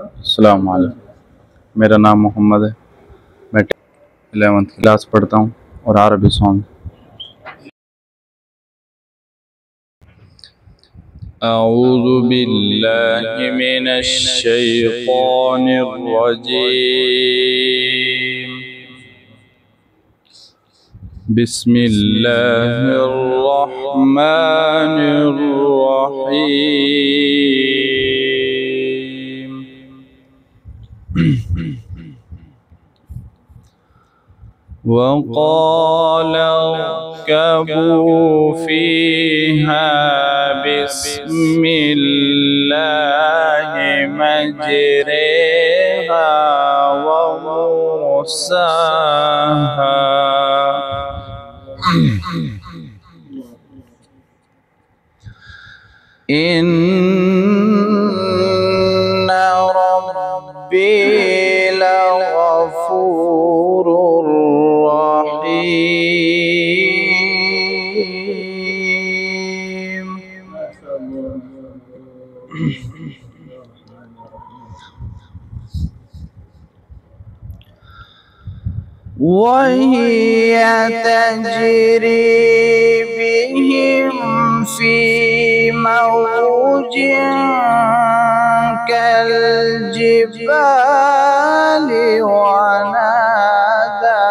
अस्सलाम वालेकुम। मेरा नाम मोहम्मद है। मैं 11th क्लास पढ़ता हूँ और अरबी सॉन्ग। अऊज़ु बिल्लाहि मिनश शैतानिर रजीम। बिस्मिल्लाहिर रहमानिर रहीम। वक़ाल इरकबू फ़ीहा बिस्मिल्लाहि मजरेहा व मुरसाहा इन्ना रब्बी लगफूरुर रहीम। वहिय तजरी बिहिम फी मौजिन कल्जिबालि वनादा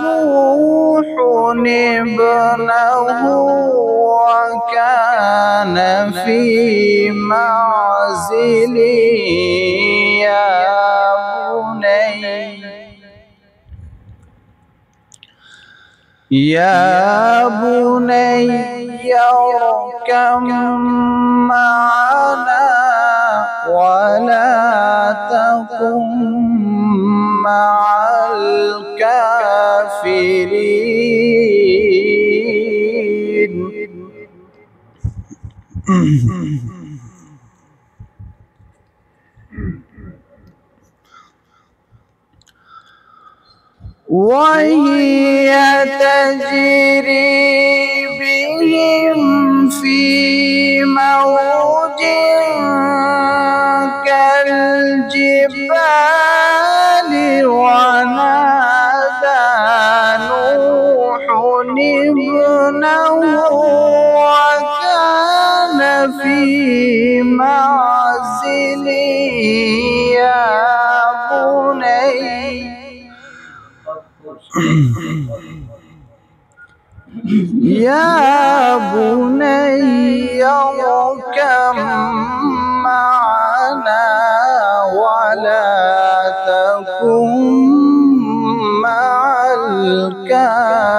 नूहुन ابنه وكان في معزل يا بني اركب معنا ولا تكن مع الكافرين. وهي تجري بهم في موج كالجبال ونادى نوح ابنه وكان في معزل يا بني اركب معنا ولا تكن مع الكافرين.